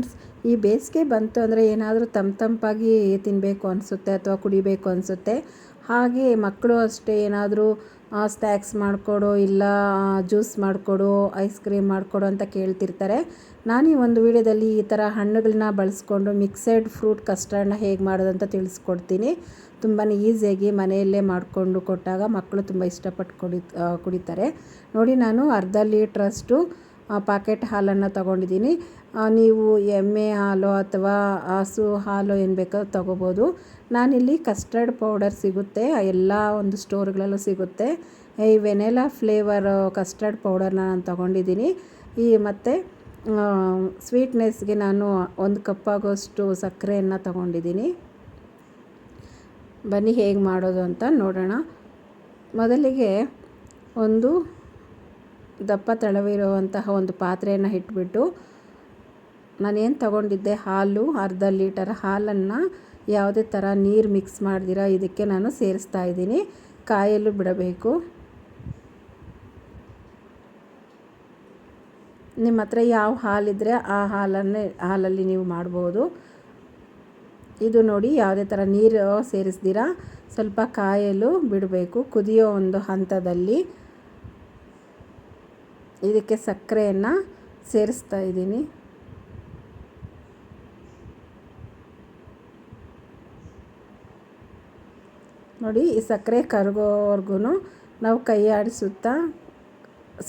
Friends, ಈ ಬೇಸಿಗೆ ಬಂತು ಅಂದರೆ ಏನಾದರೂ ತಂಪಾಗಿ ತಿನ್ನಬೇಕು ಅನಿಸುತ್ತೆ ಅಥವಾ ಕುಡಿಬೇಕು ಅನಿಸುತ್ತೆ. ಹಾಗೆ ಮಕ್ಕಳು ಅಷ್ಟೇ ಏನಾದರೂ ಸ್ನ್ಯಾಕ್ಸ್ ಮಾಡಿಕೊಡು, ಇಲ್ಲ ಜ್ಯೂಸ್ ಮಾಡಿಕೊಡು, ಐಸ್ ಕ್ರೀಮ್ ಮಾಡಿಕೊಡು ಅಂತ ಕೇಳ್ತಿರ್ತಾರೆ. ನಾನು ಈ ಒಂದು ವಿಡಿಯೋದಲ್ಲಿ ಈ ಥರ ಹಣ್ಣುಗಳನ್ನ ಬಳಸ್ಕೊಂಡು ಮಿಕ್ಸೆಡ್ ಫ್ರೂಟ್ ಕಸ್ಟರ್ಡ್ನ ಹೇಗೆ ಮಾಡೋದು ಅಂತ ತಿಳಿಸ್ಕೊಡ್ತೀನಿ. ತುಂಬಾ ಈಸಿಯಾಗಿ ಮನೆಯಲ್ಲೇ ಮಾಡಿಕೊಂಡು ಕೊಟ್ಟಾಗ ಮಕ್ಕಳು ತುಂಬ ಇಷ್ಟಪಟ್ಟು ಕುಡಿತಾರೆ. ನೋಡಿ, ನಾನು ಅರ್ಧ ಲೀಟ್ರಷ್ಟು ಪ್ಯಾಕೆಟ್ ಹಾಲನ್ನು ತಗೊಂಡಿದ್ದೀನಿ. ನೀವು ಎಮ್ಮೆ ಹಾಲು ಅಥವಾ ಹಸು ಹಾಲು ಏನು ಬೇಕಾದ್ರೂ ತೊಗೋಬೋದು. ನಾನಿಲ್ಲಿ ಕಸ್ಟರ್ಡ್ ಪೌಡರ್ ಸಿಗುತ್ತೆ, ಎಲ್ಲ ಒಂದು ಸ್ಟೋರ್ಗಳಲ್ಲೂ ಸಿಗುತ್ತೆ. ಈ ವೆನಿಲಾ ಫ್ಲೇವರ್ ಕಸ್ಟರ್ಡ್ ಪೌಡರ್ನ ನಾನು ತೊಗೊಂಡಿದ್ದೀನಿ. ಮತ್ತು ಸ್ವೀಟ್ನೆಸ್ಗೆ ನಾನು 1 ಕಪ್ ಆಗೋಷ್ಟು ಸಕ್ಕರೆಯನ್ನು ತೊಗೊಂಡಿದ್ದೀನಿ. ಬನ್ನಿ ಹೇಗೆ ಮಾಡೋದು ಅಂತ ನೋಡೋಣ. ಮೊದಲಿಗೆ ಒಂದು ದಪ್ಪ ತಳವಿರುವಂತಹ ಒಂದು ಪಾತ್ರೆಯನ್ನು ಇಟ್ಬಿಟ್ಟು, ನಾನೇನು ತೊಗೊಂಡಿದ್ದೆ ಹಾಲು, ಅರ್ಧ ಲೀಟರ್ ಹಾಲನ್ನು ಯಾವುದೇ ಥರ ನೀರು ಮಿಕ್ಸ್ ಮಾಡ್ದಿರ ಇದಕ್ಕೆ ನಾನು ಸೇರಿಸ್ತಾ ಇದ್ದೀನಿ. ಕಾಯಲು ಬಿಡಬೇಕು. ನಿಮ್ಮ ಹತ್ರ ಯಾವ ಹಾಲಿದ್ರೆ ಆ ಹಾಲಲ್ಲಿ ನೀವು ಮಾಡ್ಬೋದು. ಇದು ನೋಡಿ, ಯಾವುದೇ ಥರ ನೀರು ಸೇರಿಸ್ದಿರ ಸ್ವಲ್ಪ ಕಾಯಲು ಬಿಡಬೇಕು. ಕುದಿಯೋ ಒಂದು ಹಂತದಲ್ಲಿ ಇದಕ್ಕೆ ಸಕ್ಕರೆಯನ್ನು ಸೇರಿಸ್ತಾ ಇದ್ದೀನಿ. ನೋಡಿ, ಈ ಸಕ್ಕರೆ ಕರಗೋವರೆಗೂ ನಾವು ಕೈ ಆಡಿಸುತ್ತಾ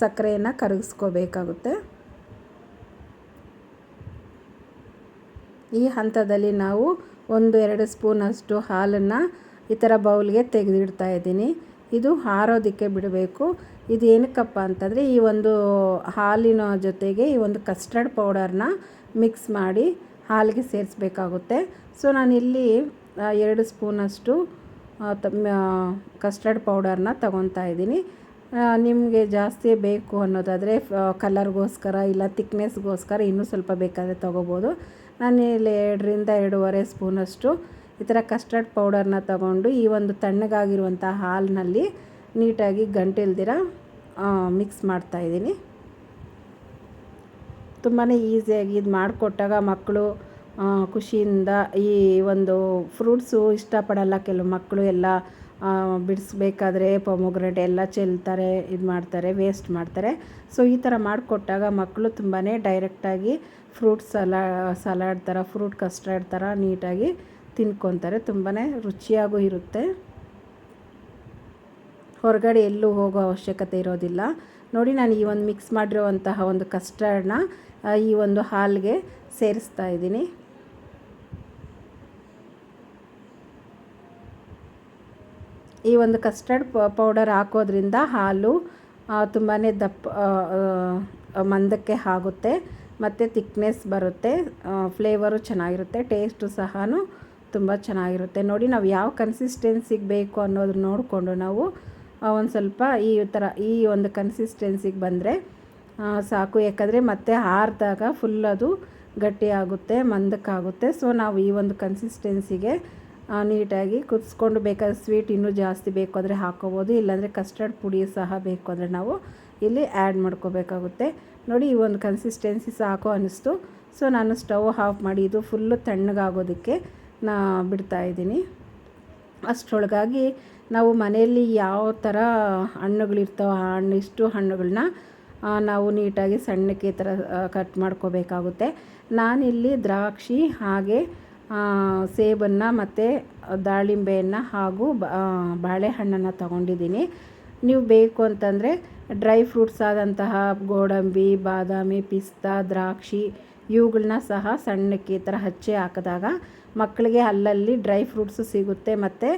ಸಕ್ಕರೆಯನ್ನು ಕರಗಿಸ್ಕೋಬೇಕಾಗುತ್ತೆ. ಈ ಹಂತದಲ್ಲಿ ನಾವು 1-2 ಸ್ಪೂನಷ್ಟು ಹಾಲನ್ನು ಈ ಥರ ಬೌಲ್ಗೆ ತೆಗೆದಿಡ್ತಾ ಇದ್ದೀನಿ. ಇದು ಆರೋದಕ್ಕೆ ಬಿಡಬೇಕು. ಇದು ಏನಕ್ಕಪ್ಪ ಅಂತಂದರೆ, ಈ ಒಂದು ಹಾಲಿನ ಜೊತೆಗೆ ಈ ಒಂದು ಕಸ್ಟರ್ಡ್ ಪೌಡರ್ನ ಮಿಕ್ಸ್ ಮಾಡಿ ಹಾಲಿಗೆ ಸೇರಿಸ್ಬೇಕಾಗುತ್ತೆ. ಸೊ ನಾನಿಲ್ಲಿ 2 ಸ್ಪೂನಷ್ಟು ಕಸ್ಟರ್ಡ್ ಪೌಡರ್ನ ತಗೊತಾ ಇದ್ದೀನಿ. ನಿಮಗೆ ಜಾಸ್ತಿ ಬೇಕು ಅನ್ನೋದಾದರೆ ಕಲರ್ಗೋಸ್ಕರ ಇಲ್ಲ ತಿಕ್ನೆಸ್ಗೋಸ್ಕರ ಇನ್ನೂ ಸ್ವಲ್ಪ ಬೇಕಾದರೆ ತೊಗೋಬೋದು. ನಾನು ಇಲ್ಲಿ 2-2.5 ಸ್ಪೂನಷ್ಟು ಈ ಥರ ಕಸ್ಟರ್ಡ್ ಪೌಡರ್ನ ತಗೊಂಡು ಈ ಒಂದು ತಣ್ಣಗಾಗಿರುವಂಥ ಹಾಲಿನಲ್ಲಿ ನೀಟಾಗಿ ಗಂಟಿಲ್ದಿರ ಮಿಕ್ಸ್ ಮಾಡ್ತಾಯಿದ್ದೀನಿ. ತುಂಬಾ ಈಸಿಯಾಗಿ ಇದು ಮಾಡಿಕೊಟ್ಟಾಗ ಮಕ್ಕಳು ಖುಷಿಯಿಂದ ಈ ಒಂದು ಫ್ರೂಟ್ಸು ಇಷ್ಟಪಡಲ್ಲ. ಕೆಲವು ಮಕ್ಕಳು ಎಲ್ಲ ಬಿಡಿಸ್ಬೇಕಾದ್ರೆ ಪೊಮೊಗ್ರೆನೇಟ್ ಎಲ್ಲ ಚೆಲ್ತಾರೆ, ಇದು ಮಾಡ್ತಾರೆ, ವೇಸ್ಟ್ ಮಾಡ್ತಾರೆ. ಸೊ ಈ ಥರ ಮಾಡಿಕೊಟ್ಟಾಗ ಮಕ್ಕಳು ತುಂಬಾ ಡೈರೆಕ್ಟಾಗಿ ಫ್ರೂಟ್ ಸಲಾಡ್ ಥರ, ಫ್ರೂಟ್ ಕಸ್ಟರ್ಡ್ ಥರ ನೀಟಾಗಿ ತಿನ್ಕೊತಾರೆ. ತುಂಬಾ ರುಚಿಯಾಗೂ ಇರುತ್ತೆ. ಹೊರಗಡೆ ಎಲ್ಲೂ ಹೋಗೋ ಅವಶ್ಯಕತೆ ಇರೋದಿಲ್ಲ. ನೋಡಿ, ನಾನು ಈ ಒಂದು ಮಿಕ್ಸ್ ಮಾಡಿರುವಂತಹ ಒಂದು ಕಸ್ಟರ್ಡ್ನ ಈ ಒಂದು ಹಾಲಿಗೆ ಸೇರಿಸ್ತಾ ಇದ್ದೀನಿ. ಈ ಒಂದು ಕಸ್ಟರ್ಡ್ ಪೌಡರ್ ಹಾಕೋದ್ರಿಂದ ಹಾಲು ತುಂಬಾ ಮಂದಕ್ಕೆ ಆಗುತ್ತೆ ಮತ್ತು ಥಿಕ್ನೆಸ್ ಬರುತ್ತೆ. ಫ್ಲೇವರು ಚೆನ್ನಾಗಿರುತ್ತೆ, ಟೇಸ್ಟು ಸಹ ತುಂಬ ಚೆನ್ನಾಗಿರುತ್ತೆ. ನೋಡಿ, ನಾವು ಯಾವ ಕನ್ಸಿಸ್ಟೆನ್ಸಿಗೆ ಬೇಕು ಅನ್ನೋದನ್ನ ನೋಡಿಕೊಂಡು ನಾವು ಒಂದು ಸ್ವಲ್ಪ ಈ ಒಂದು ಕನ್ಸಿಸ್ಟೆನ್ಸಿಗೆ ಬಂದರೆ ಸಾಕು. ಯಾಕಂದರೆ ಮತ್ತೆ ಆರಿದಾಗ ಫುಲ್ ಅದು ಗಟ್ಟಿಯಾಗುತ್ತೆ, ಮಂದಕ್ಕಾಗುತ್ತೆ. ಸೊ ನಾವು ಈ ಒಂದು ಕನ್ಸಿಸ್ಟೆನ್ಸಿಗೆ ನೀಟಾಗಿ ಕುದಿಸ್ಕೊಂಡು, ಬೇಕಾದ್ರೆ ಸ್ವೀಟ್ ಇನ್ನೂ ಜಾಸ್ತಿ ಬೇಕು ಅಂದರೆ ಹಾಕ್ಕೋಬೋದು, ಇಲ್ಲಾಂದರೆ ಕಸ್ಟರ್ಡ್ ಪುಡಿ ಸಹ ಬೇಕು ಅಂದರೆ ನಾವು ಇಲ್ಲಿ ಆ್ಯಡ್ ಮಾಡ್ಕೋಬೇಕಾಗುತ್ತೆ. ನೋಡಿ, ಈ ಒಂದು ಕನ್ಸಿಸ್ಟೆನ್ಸಿ ಸಾಕು ಅನ್ನಿಸ್ತು. ಸೊ ನಾನು ಸ್ಟವ್ ಆಫ್ ಮಾಡಿ ಇದು ಫುಲ್ಲು ತಣ್ಣಗಾಗೋದಕ್ಕೆ ಬಿಡ್ತಾಯಿದ್ದೀನಿ. ಅಷ್ಟರೊಳಗಾಗಿ ನಾವು ಮನೆಯಲ್ಲಿ ಯಾವ ಥರ ಹಣ್ಣುಗಳಿರ್ತಾವೋ ಇಷ್ಟು ಹಣ್ಣುಗಳನ್ನ ನಾವು ನೀಟಾಗಿ ಸಣ್ಣಕ್ಕೆ ಈ ಥರ ಕಟ್ ಮಾಡ್ಕೋಬೇಕಾಗುತ್ತೆ. ನಾನಿಲ್ಲಿ ದ್ರಾಕ್ಷಿ ಹಾಗೆ ಸೇಬನ್ನು ಮತ್ತು ದಾಳಿಂಬೆಯನ್ನು ಹಾಗೂ ಬಾಳೆಹಣ್ಣನ್ನು ತಗೊಂಡಿದ್ದೀನಿ. ನೀವು ಬೇಕು ಅಂತಂದರೆ ಡ್ರೈ ಫ್ರೂಟ್ಸ್ ಆದಂತಹ ಗೋಡಂಬಿ, ಬಾದಾಮಿ, ಪಿಸ್ತಾ, ದ್ರಾಕ್ಷಿ ಇವುಗಳನ್ನ ಸಹ ಸಣ್ಣಕ್ಕೆ ಈ ಥರ ಹಚ್ಚಿ ಹಾಕಿದಾಗ ಮಕ್ಕಳಿಗೆ ಅಲ್ಲಲ್ಲಿ ಡ್ರೈ ಫ್ರೂಟ್ಸು ಸಿಗುತ್ತೆ ಮತ್ತು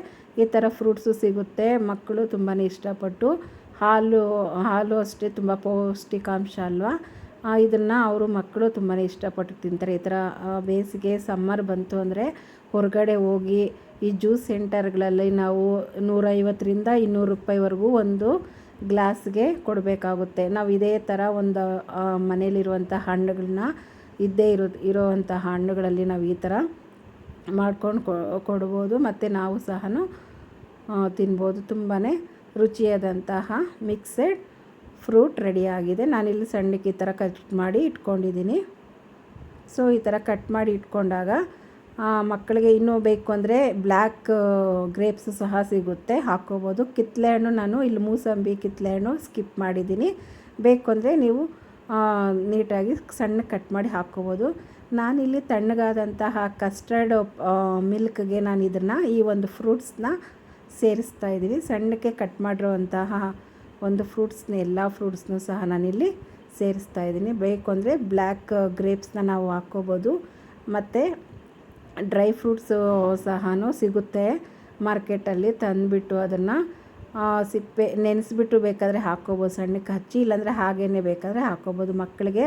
ಈ ಥರ ಫ್ರೂಟ್ಸು ಸಿಗುತ್ತೆ. ಮಕ್ಕಳು ತುಂಬಾ ಇಷ್ಟಪಟ್ಟು ಹಾಲು ಅಷ್ಟೇ ತುಂಬ ಪೌಷ್ಟಿಕಾಂಶ ಅಲ್ವಾ, ಇದನ್ನು ಅವರು ಮಕ್ಕಳು ತುಂಬಾ ಇಷ್ಟಪಟ್ಟು ತಿಂತಾರೆ. ಈ ಥರ ಬೇಸಿಗೆ ಸಮ್ಮರ್ ಬಂತು ಅಂದರೆ ಹೊರಗಡೆ ಹೋಗಿ ಈ ಜ್ಯೂಸ್ ಸೆಂಟರ್ಗಳಲ್ಲಿ ನಾವು 150-200 ರೂಪಾಯಿವರೆಗೂ ಒಂದು ಗ್ಲಾಸ್ಗೆ ಕೊಡಬೇಕಾಗುತ್ತೆ. ನಾವು ಇದೇ ಥರ ಒಂದು ಮನೇಲಿರುವಂಥ ಹಣ್ಣುಗಳನ್ನ ಇರೋವಂಥ ಹಣ್ಣುಗಳಲ್ಲಿ ನಾವು ಈ ಥರ ಮಾಡ್ಕೊಂಡು ಕೊಡ್ಬೋದು ಮತ್ತು ನಾವು ಸಹ ತಿನ್ಬೋದು. ತುಂಬಾ ರುಚಿಯಾದಂತಹ ಮಿಕ್ಸೆಡ್ ಫ್ರೂಟ್ ರೆಡಿಯಾಗಿದೆ. ನಾನಿಲ್ಲಿ ಸಣ್ಣಕ್ಕೆ ಈ ಥರ ಕಟ್ ಮಾಡಿ ಇಟ್ಕೊಂಡಿದ್ದೀನಿ. ಸೊ ಈ ಥರ ಕಟ್ ಮಾಡಿ ಇಟ್ಕೊಂಡಾಗ ಮಕ್ಕಳಿಗೆ ಇನ್ನೂ ಬೇಕು ಅಂದರೆ ಬ್ಲ್ಯಾಕ್ ಗ್ರೇಪ್ಸು ಸಹ ಸಿಗುತ್ತೆ, ಹಾಕ್ಕೋಬೋದು. ಕಿತ್ತಳೆ ಹಣ್ಣು ನಾನು ಇಲ್ಲಿ ಮೂಸಂಬಿ ಕಿತ್ತಳೆ ಹಣ್ಣು ಸ್ಕಿಪ್ ಮಾಡಿದ್ದೀನಿ. ಬೇಕು ಅಂದರೆ ನೀವು ನೀಟಾಗಿ ಸಣ್ಣ ಕಟ್ ಮಾಡಿ ಹಾಕ್ಕೋಬೋದು. ನಾನಿಲ್ಲಿ ತಣ್ಣಗಾದಂತಹ ಕಸ್ಟರ್ಡ್ ಮಿಲ್ಕ್ಗೆ ನಾನು ಈ ಒಂದು ಫ್ರೂಟ್ಸ್ನ ಸೇರಿಸ್ತಾ ಇದ್ದೀನಿ. ಸಣ್ಣಕ್ಕೆ ಕಟ್ ಮಾಡಿರುವಂತಹ ಒಂದು ಎಲ್ಲ ಫ್ರೂಟ್ಸ್ನೂ ಸಹ ನಾನಿಲ್ಲಿ ಸೇರಿಸ್ತಾ ಇದ್ದೀನಿ. ಬೇಕು ಅಂದರೆ ಬ್ಲ್ಯಾಕ್ ಗ್ರೇಪ್ಸ್ನ ನಾವು ಹಾಕ್ಕೋಬೋದು. ಮತ್ತು ಡ್ರೈ ಫ್ರೂಟ್ಸು ಸಹ ಸಿಗುತ್ತೆ ಮಾರ್ಕೆಟಲ್ಲಿ. ತಂದುಬಿಟ್ಟು ಅದನ್ನು ಸಿಪ್ಪೆ ನೆನೆಸ್ಬಿಟ್ಟು ಬೇಕಾದರೆ ಹಾಕ್ಕೋಬೋದು, ಸಣ್ಣಕ್ಕೆ ಹಚ್ಚಿ. ಇಲ್ಲಾಂದರೆ ಹಾಗೇ ಬೇಕಾದರೆ ಹಾಕ್ಕೋಬೋದು. ಮಕ್ಕಳಿಗೆ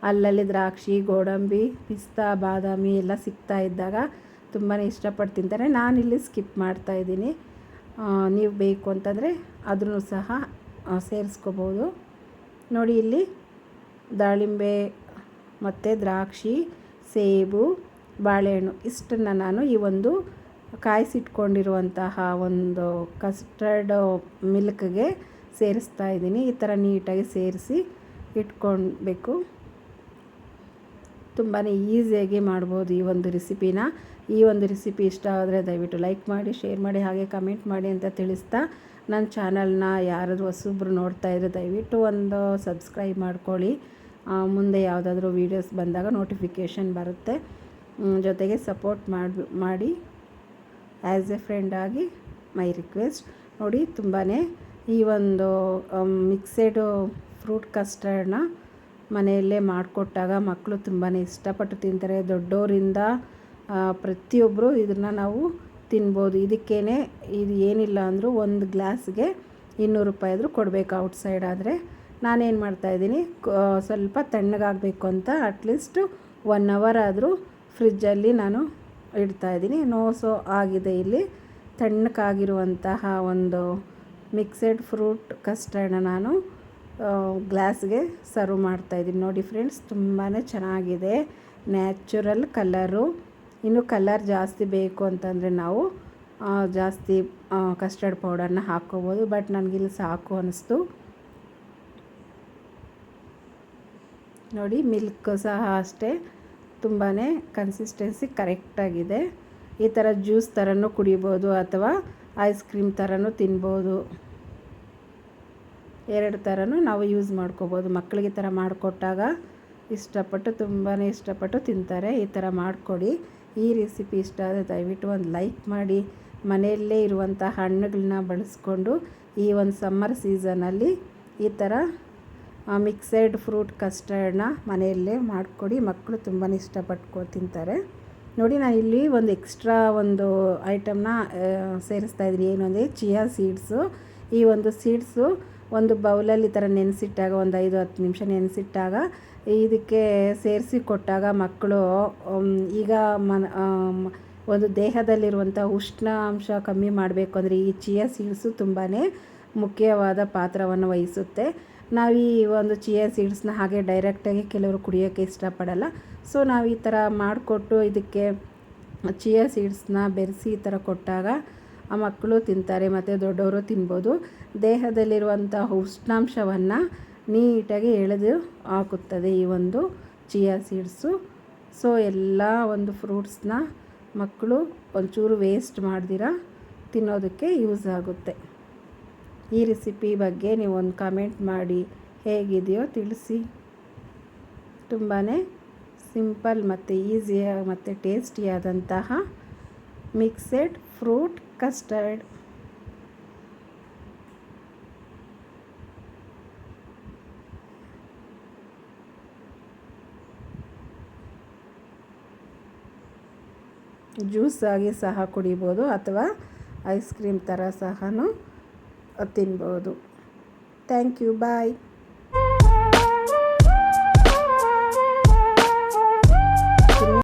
ಅಲ್ಲಲ್ಲಿ ದ್ರಾಕ್ಷಿ, ಗೋಡಂಬಿ, ಪಿಸ್ತಾ, ಬಾದಾಮಿ ಎಲ್ಲ ಸಿಗ್ತಾ ಇದ್ದಾಗ ತುಂಬಾ ಇಷ್ಟಪಟ್ಟು ತಿಂತಾರೆ. ನಾನಿಲ್ಲಿ ಸ್ಕಿಪ್ ಮಾಡ್ತಾಯಿದ್ದೀನಿ. ನೀವು ಬೇಕು ಅಂತಂದರೆ ಅದನ್ನು ಸಹ ಸೇರಿಸ್ಕೋಬೋದು. ನೋಡಿ, ಇಲ್ಲಿ ದಾಳಿಂಬೆ ಮತ್ತು ದ್ರಾಕ್ಷಿ, ಸೇಬು, ಬಾಳೆಹಣ್ಣು ಇಷ್ಟನ್ನು ನಾನು ಈ ಒಂದು ಕಾಯಿಸಿಟ್ಕೊಂಡಿರುವಂತಹ ಒಂದು ಕಸ್ಟರ್ಡ್ ಮಿಲ್ಕ್ಗೆ ಸೇರಿಸ್ತಾ ಇದ್ದೀನಿ. ಈ ಥರ ನೀಟಾಗಿ ಸೇರಿಸಿ ಇಟ್ಕೊಳ್ಬೇಕು. ತುಂಬಾ ಈಸಿಯಾಗಿ ಮಾಡ್ಬೋದು ಈ ಒಂದು ರೆಸಿಪಿನ. ಈ ಒಂದು ರೆಸಿಪಿ ಇಷ್ಟ ಆದರೆ ದಯವಿಟ್ಟು ಲೈಕ್ ಮಾಡಿ, ಶೇರ್ ಮಾಡಿ, ಹಾಗೆ ಕಮೆಂಟ್ ಮಾಡಿ ಅಂತ ತಿಳಿಸ್ತಾ, ನನ್ನ ಚಾನಲ್ನ ಯಾರಾದರೂ ಹೊಸಬ್ರು ನೋಡ್ತಾ ಇದ್ದರೆ ದಯವಿಟ್ಟು ಒಂದು ಸಬ್ಸ್ಕ್ರೈಬ್ ಮಾಡ್ಕೊಳ್ಳಿ. ಮುಂದೆ ಯಾವುದಾದ್ರೂ ವೀಡಿಯೋಸ್ ಬಂದಾಗ ನೋಟಿಫಿಕೇಷನ್ ಬರುತ್ತೆ. ಜೊತೆಗೆ ಸಪೋರ್ಟ್ ಮಾಡಿ ಆ್ಯಸ್ ಎ ಫ್ರೆಂಡ್ ಆಗಿ ಮೈ ರಿಕ್ವೆಸ್ಟ್. ನೋಡಿ, ತುಂಬಾ ಈ ಒಂದು ಮಿಕ್ಸೆಡ್ ಫ್ರೂಟ್ ಕಸ್ಟರ್ಡ್ನ ಮನೆಯಲ್ಲೇ ಮಾಡಿಕೊಟ್ಟಾಗ ಮಕ್ಕಳು ತುಂಬಾ ಇಷ್ಟಪಟ್ಟು ತಿಂತಾರೆ. ದೊಡ್ಡವರಿಂದ ಪ್ರತಿಯೊಬ್ಬರು ಇದನ್ನು ನಾವು ತಿನ್ಬೋದು. ಇದಕ್ಕೇ ಇದು ಏನಿಲ್ಲ ಅಂದರೂ ಒಂದು ಗ್ಲಾಸ್ಗೆ 200 ರೂಪಾಯಿ ಆದರೂ ಕೊಡಬೇಕು ಔಟ್ಸೈಡ್ ಆದರೆ. ನಾನೇನು ಮಾಡ್ತಾಯಿದ್ದೀನಿ, ಸ್ವಲ್ಪ ತಣ್ಣಗಾಗಬೇಕು ಅಂತ ಅಟ್ಲೀಸ್ಟ್ 1 ಅವರ್ ಆದರೂ ಫ್ರಿಜ್ಜಲ್ಲಿ ನಾನು ಇಡ್ತಾಯಿದ್ದೀನಿ. ಸೊ ಆಗಿದೆ. ಇಲ್ಲಿ ತಣ್ಣಗಾಗಿರುವಂತಹ ಒಂದು ಮಿಕ್ಸೆಡ್ ಫ್ರೂಟ್ ಕಸ್ಟರ್ಡ್ನ ನಾನು ಗ್ಲಾಸ್ಗೆ ಸರ್ವ್ ಮಾಡ್ತಾಯಿದ್ದೀನಿ. ನೋಡಿ ಫ್ರೆಂಡ್ಸ್, ತುಂಬಾ ಚೆನ್ನಾಗಿದೆ. Natural colour. ಇನ್ನು ಕಲರ್ ಜಾಸ್ತಿ ಬೇಕು ಅಂತಂದರೆ ನಾವು ಜಾಸ್ತಿ ಕಸ್ಟರ್ಡ್ ಪೌಡರ್ನ ಹಾಕ್ಕೋಬೋದು. ಬಟ್ ನನಗಿಲ್ಲಿ ಸಾಕು ಅನ್ನಿಸ್ತು. ನೋಡಿ, ಮಿಲ್ಕ್ ಸಹ ಅಷ್ಟೇ ತುಂಬಾ ಕನ್ಸಿಸ್ಟೆನ್ಸಿ ಕರೆಕ್ಟಾಗಿದೆ. ಈ ಥರ ಜ್ಯೂಸ್ ಥರನೂ ಕುಡಿಬೋದು ಅಥವಾ ಐಸ್ ಕ್ರೀಮ್ ಥರನೂ ತಿನ್ಬೋದು. 2 ಥರನೂ ನಾವು ಯೂಸ್ ಮಾಡ್ಕೋಬೋದು. ಮಕ್ಕಳಿಗೆ ಈ ಥರ ಮಾಡಿಕೊಟ್ಟಾಗ ತುಂಬಾ ಇಷ್ಟಪಟ್ಟು ತಿಂತಾರೆ. ಈ ಥರ ಮಾಡಿಕೊಡಿ. ಈ ರೆಸಿಪಿ ಇಷ್ಟ ಆದರೆ ದಯವಿಟ್ಟು ಒಂದು ಲೈಕ್ ಮಾಡಿ. ಮನೆಯಲ್ಲೇ ಇರುವಂಥ ಹಣ್ಣುಗಳನ್ನ ಬಳಸ್ಕೊಂಡು ಈ ಒಂದು ಸಮ್ಮರ್ ಸೀಸನಲ್ಲಿ ಈ ಥರ ಮಿಕ್ಸೆಡ್ ಫ್ರೂಟ್ ಕಸ್ಟರ್ಡ್ನ ಮನೆಯಲ್ಲೇ ಮಾಡಿಕೊಡಿ. ಮಕ್ಕಳು ತುಂಬಾ ಇಷ್ಟಪಟ್ಟು ತಿಂತಾರೆ. ನೋಡಿ, ನಾನು ಇಲ್ಲಿ ಒಂದು ಎಕ್ಸ್ಟ್ರಾ ಒಂದು ಐಟಮ್ನ ಸೇರಿಸ್ತಾ ಇದ್ದೀನಿ. ಏನು ಅಂದರೆ ಚಿಯಾ ಸೀಡ್ಸು. ಈ ಒಂದು ಸೀಡ್ಸು ಒಂದು ಬೌಲಲ್ಲಿ ಈ ಥರ ನೆನೆಸಿಟ್ಟಾಗ ಒಂದು 5-10 ನಿಮಿಷ ನೆನೆಸಿಟ್ಟಾಗ ಇದಕ್ಕೆ ಸೇರಿಸಿ ಕೊಟ್ಟಾಗ ಮಕ್ಕಳು ಈಗ ಒಂದು ದೇಹದಲ್ಲಿರುವಂಥ ಉಷ್ಣಾಂಶ ಕಮ್ಮಿ ಮಾಡಬೇಕು ಅಂದರೆ ಈ ಚಿಯಾ ಸೀಡ್ಸು ತುಂಬಾ ಮುಖ್ಯವಾದ ಪಾತ್ರವನ್ನು ವಹಿಸುತ್ತೆ. ನಾವು ಈ ಒಂದು ಚಿಯಾ ಸೀಡ್ಸ್ನ ಹಾಗೆ ಡೈರೆಕ್ಟಾಗಿ ಕೆಲವರು ಕುಡಿಯೋಕ್ಕೆ ಇಷ್ಟಪಡಲ್ಲ. ಸೊ ನಾವು ಈ ಥರ ಮಾಡಿಕೊಟ್ಟು ಇದಕ್ಕೆ ಚಿಯಾ ಸೀಡ್ಸ್ನ ಬೆರೆಸಿ ಈ ಥರ ಕೊಟ್ಟಾಗ ಆ ಮಕ್ಕಳು ತಿಂತಾರೆ ಮತ್ತು ದೊಡ್ಡವರು ತಿನ್ಬೋದು. ದೇಹದಲ್ಲಿರುವಂಥ ಉಷ್ಣಾಂಶವನ್ನು ನೀಟಾಗಿ ಎಳೆದು ಹಾಕುತ್ತದೆ ಈ ಒಂದು ಚಿಯಾ ಸೀಡ್ಸು. ಸೊ ಎಲ್ಲ ಒಂದು ಫ್ರೂಟ್ಸ್ನ ಮಕ್ಕಳು ಒಂಚೂರು ವೇಸ್ಟ್ ಮಾಡ್ದಿರ ತಿನ್ನೋದಕ್ಕೆ ಯೂಸ್ ಆಗುತ್ತೆ. ಈ ರೆಸಿಪಿ ಬಗ್ಗೆ ನೀವು ಒಂದು ಕಮೆಂಟ್ ಮಾಡಿ ಹೇಗಿದೆಯೋ ತಿಳಿಸಿ. ತುಂಬಾ ಸಿಂಪಲ್ ಮತ್ತು ಈಸಿಯಾಗಿ ಮತ್ತು ಟೇಸ್ಟಿಯಾದಂತಹ ಮಿಕ್ಸೆಡ್ ಫ್ರೂಟ್ ಕಸ್ಟರ್ಡ್. ಜ್ಯೂಸ್ ಆಗಿ ಸಹ ಕುಡಿಬೋದು ಅಥವಾ ಐಸ್ ಕ್ರೀಮ್ ಥರ ಸಹ ತಿನ್ಬೋದು. Thank you. ಬಾಯ್.